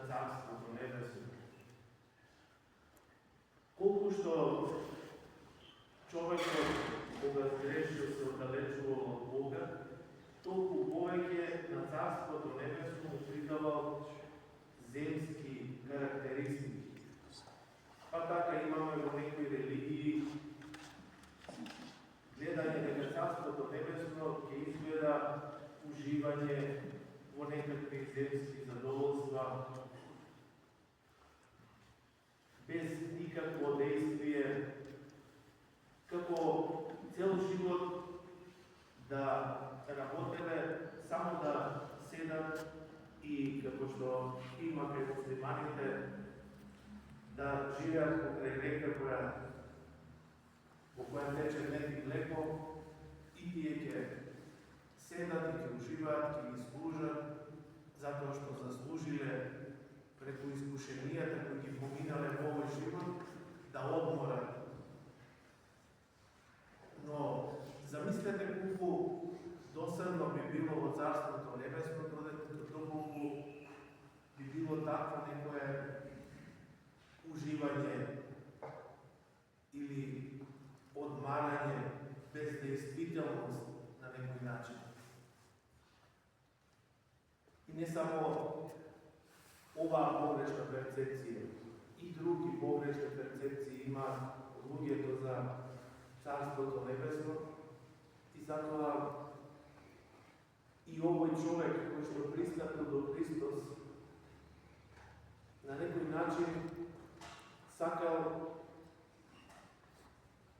Carstvu Nebesno. Колку што човекот, кога згрешил, се оддалечувал од Бога, толку повеќе на Царството Небесно му придавал земски карактеристики. Па така имаме во некои религии гледање дека Царството Небесно ќе изгледа уживање во некакви земски задоволства, без никакво действие, како цел живот да работеле, само да седат и, како што има кај муслиманите, да живеат покрај река во која тече мед и млеко, и тие ќе седат и ќе уживаат, ќе ги служат, затоа што заслужиле преку искушенијата кои ги поминале во овој живот, да одморат. Но замислете колку досадно би било во Царството Небесно, доколку би било такво некое уживање или одмарање без действителност на некој начин. И не само оваа погрешна перцепција, и други погрешни перцепции има луѓето за Царството Небесно, и затоа и овој човек кој што пристапил до Христос на некој начин сакал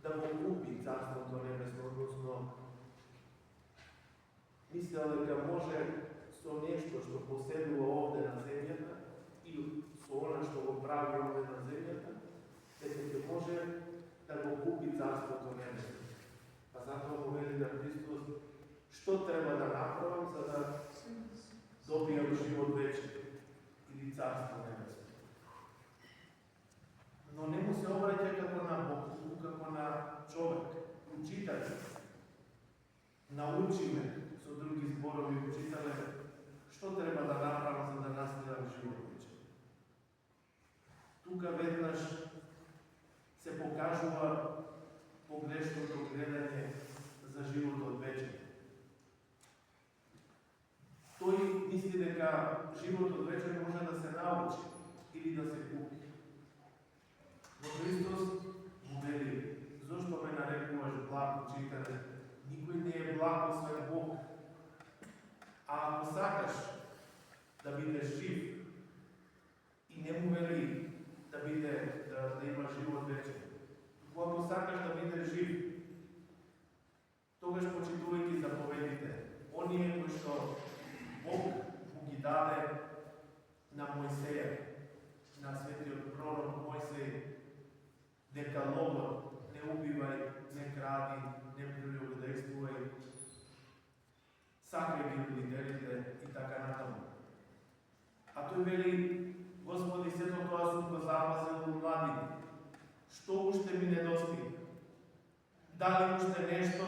да го купи Царството Небесно, односно мислел дека може со нешто што поседува овде на земјата и со она што го прави овде на земјата, дека ќе може да го купи Царството Небесно. Па затоа му вели на Христос што треба да направам за да добијам живот вечен или Царство Небесно. Но не му се обраќа како на Бог, како на човек, учител. Научиме, со други зборови учителе, што треба да направам за да наследам живот вечен. Тука веднаш се покажува погрешното гледање за животот вечен. Тој мисли дека животот вечен може да се научи или да се купи. Но Христос му вели, зошто ме нарекуваш благ, учителе? Никој не е благ освен Бог. А ако сакаш да бидеш жив, и не му вели да има живот вечен, ако сакаш да бидеш жив, тогаш почитувајќи заповедите, оние кои што Бог му ги даде на Мојсеја, на светиот пророк Мојсеј, декалогот, не убивај, не кради, не прелюбодејствувај, сакај ги родителите и така натаму. А тој вели, Господи, сето тоа сум го запазил во младини. Што уште ми недостига? Дали уште нешто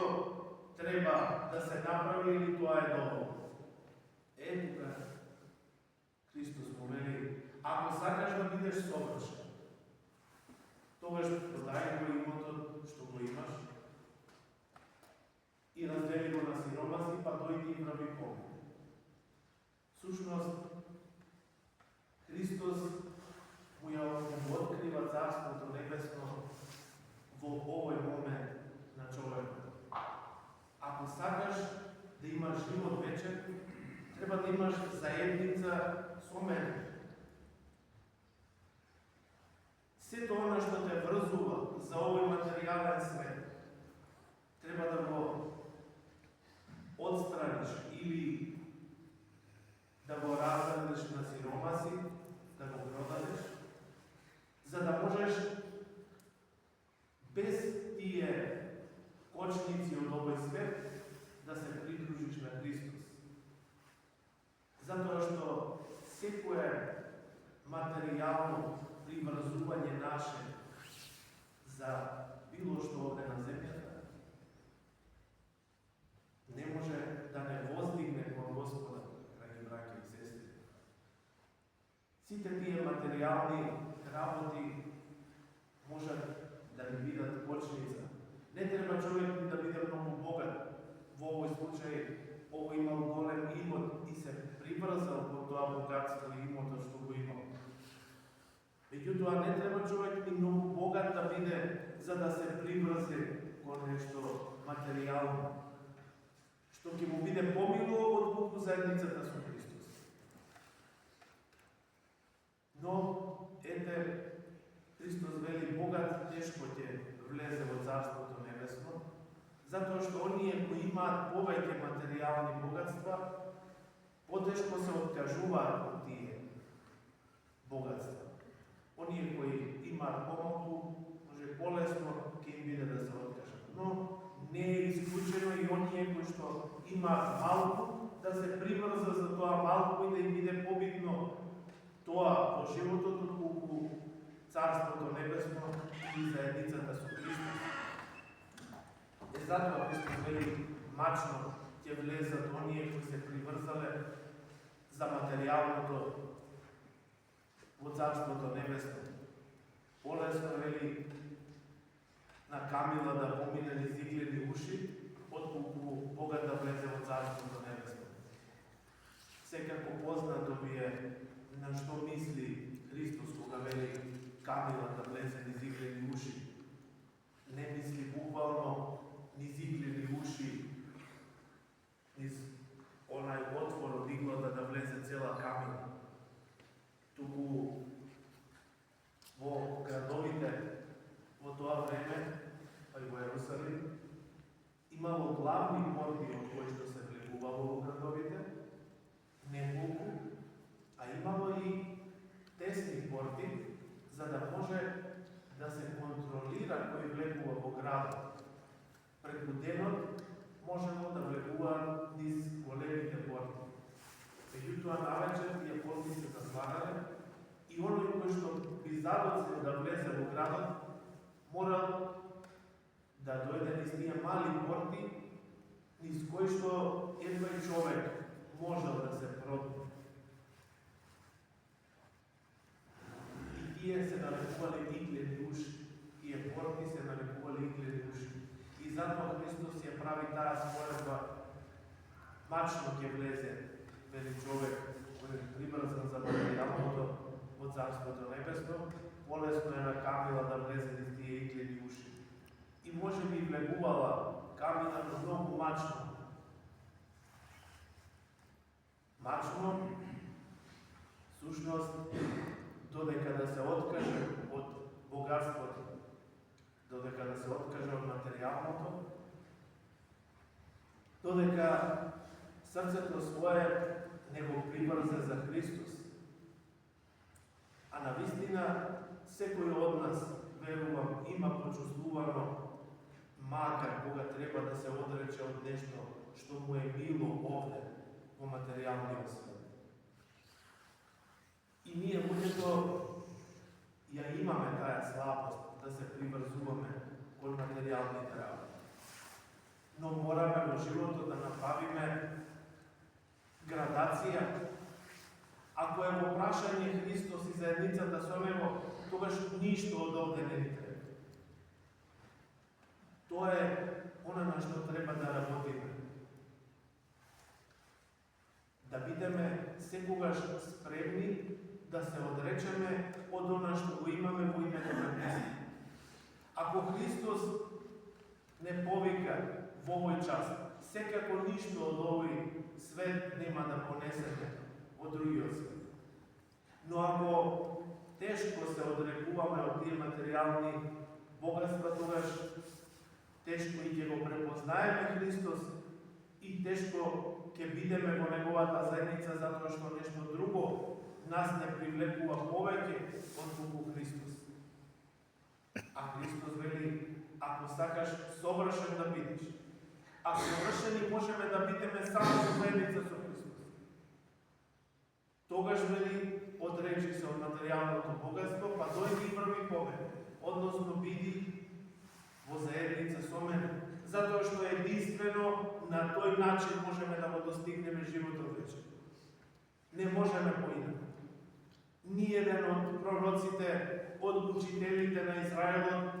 треба да се направи или тоа е доволно? Тука Христос му вели, ако сакаш да бидеш совршен, тогаш продај го имотот што го имаш и раздели го на сиромаси, па дојди и прави помин. Сушност, Христос му открива Царството Небесно во овој момент на човекот. Ако сакаш да имаш живот вечен, треба да имаш заедница со мене. Сето она што те врзува за овој материјален свет, треба да го отстраниш или да го разделиш на сиромаси, да го продадеш, за да можеш без тие кочници од овој свет да се придружиш на Христос. Затоа што секое материјално приврзување наше за било што овде на земјата не може да не воздигне кон Господа, драги браќа и сестри. Сите Ne treba čovjek da bude mnogo bogat. U ovoj slučaju ovo imao golem imot i se pribrzao po to bogatstvo i imota što go imao. Međutim, ne treba čovjek ni mnogo bogat da bude za da se pribrze ko nešto materijalno. Što će mu bude pomilo od Bogu zajednicата su Hristos. No, ете, Hristos veli, bogat teško će vleze od Carството небесно, zato što onije koji ima povejke materijalni bogatstva, poteško se odkažuva od tije bogatstva. Onije koji ima pomogu, može bolesno, ki im bide da se odkaže. No, ne je isključeno i onije koji što ima malku, da se pribrza za toa malku i da im bide pobitno toa po živototu u Carството небесно и заедницата со Христос. Затоа Христос вели мачно ќе влезат оние кои се приврзале за материјалното во Царството небесно. Полесно вели на Камила да помине низ иглени уши, отколку Бога да влезе во Царството небесно. Секако познато ви е на што мисли Христос кога вели Камила да влезе низ иглени уши. Не мисли буквално низ иглени уши, низ онај отвор од иглата да влезе цела Камила. Туку во градовите во тоа време, па и во Ерусалим, имало главни порти од кои што се влегувало во градовите, неколку, а имало и тесни порти, за да може да се контролира кој влегува во градот. Преку денот можело да влегува низ големите порти. Меѓутоа навечер тие порти се затварале и оној кој што би задоцнил да влезе во градот, морал да дојде низ тие мали порти, низ кои што едној човек можел да се пробие. Тие се нарекувале иглени уши, тие порти се нарекувале иглени уши. И затоа Христос ја прави таа споредба, мачно ќе влезе, вели човек кој е прибрзан за материјалното во Царството небесно, полесно е на Камила да влезе низ тие иглени уши. И може би влегувала Камила многу мачно. Мачно, сушност, додека да се откаже од богатството, додека да се откаже од материјалното, додека срцето свое не го прибрзе за Христос. А навистина, секој од нас, верувам, има почувствувано макар кога треба да се одрече од нешто што му е мило овде во материјалниот свет. И ние луѓето ја имаме таа слабост да се приврзуваме кон материјалните работи. Но мораме во животот да направиме градација. Ако е во прашање Христос и заедницата со Него, тогаш ништо од овде не ни треба. Тоа е она на што треба да работиме. Да бидеме секогаш спремни да се одречеме од она што го имаме во името на Христа. Ако Христос не повика во овој час, секако ништо од овој свет нема да понесеме во другиот свет. Но ако тешко се одрекуваме од тие материјални богатства, тогаш тешко и ќе го препознаеме Христос и тешко ќе бидеме во Неговата заедница, затоа што нешто друго нас не привлекува повеќе од Христос. А Христос вели, ако сакаш совршен да бидеш, а совршени можеме да бидеме само во заедница со Христос. Тогаш вели, одречи се од материјалното богатство, па дојди и први побед, односно биди во заедница со мене, затоа што единствено на тој начин можеме да го достигнеме животот вечен. Не можеме поинаку. Ниеден од пророците, од учителите на Израелот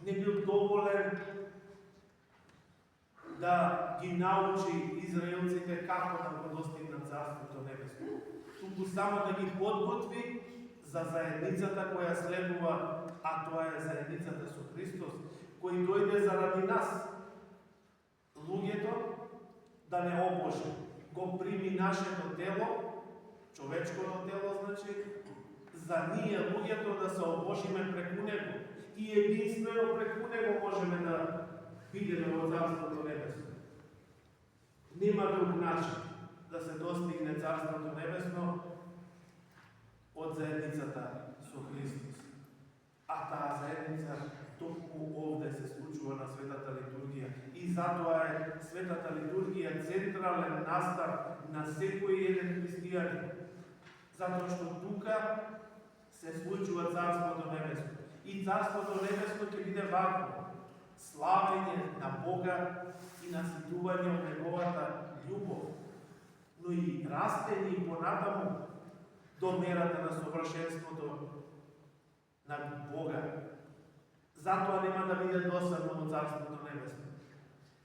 не бил доволен да ги научи израелците како да го достигнат Царството Небесно. Туку само да ги подготви за заедницата која следува, а тоа е заедницата со Христос, кој дојде заради нас. Луѓето да не обожи, го прими нашето тело, човечкото тело, значи, за ние луѓето да се обожиме преку него. И единствено преку него можеме да бидеме во Царството Небесно. Нема друг начин да се достигне Царството Небесно од заедницата со Христос. А таа заедница токму овде се случува на Светата литургија. И затоа е Светата литургија централен настав на секој еден христијанин. Затоа што тука се случува Царството Небесно. И Царството Небесно ќе биде вакво. Славење на Бога и наситување од Неговата љубов, но и растење и понатаму до мерата на совршенството на Бога. Затоа нема да биде досадно во Царството Небесно.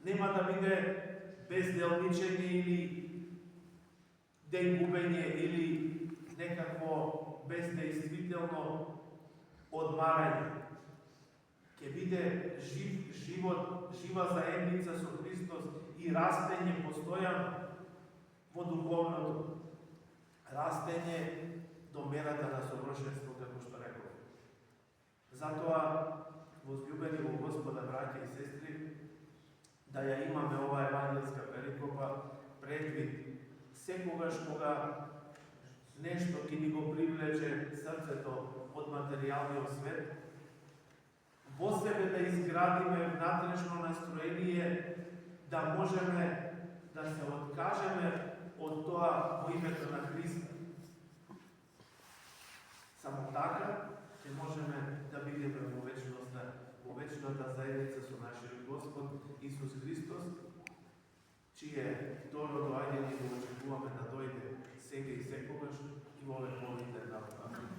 Нема да биде безделничење или дејгубење или некакво бездејствително одмарање. Ќе биде живот, жива заедница со Христос и растење постојано во духовното. Растење до мерата на совршенство, како што реков. Затоа, возлюбени во Господа, браќа и сестри, да ја имаме оваа евангелска перикопа предвид секогаш кога нешто ќе ни го привлече срцето од материјалниот свет, во себе да изградиме внатрешно настроение, да можеме да се откажеме од тоа во името на Христа. Само така ќе можеме да бидеме во вечната заедница со нашиот Господ Исус Христос, чие второ доаѓање го очекуваме да дојде сега и секогаш и во вековите. Амин.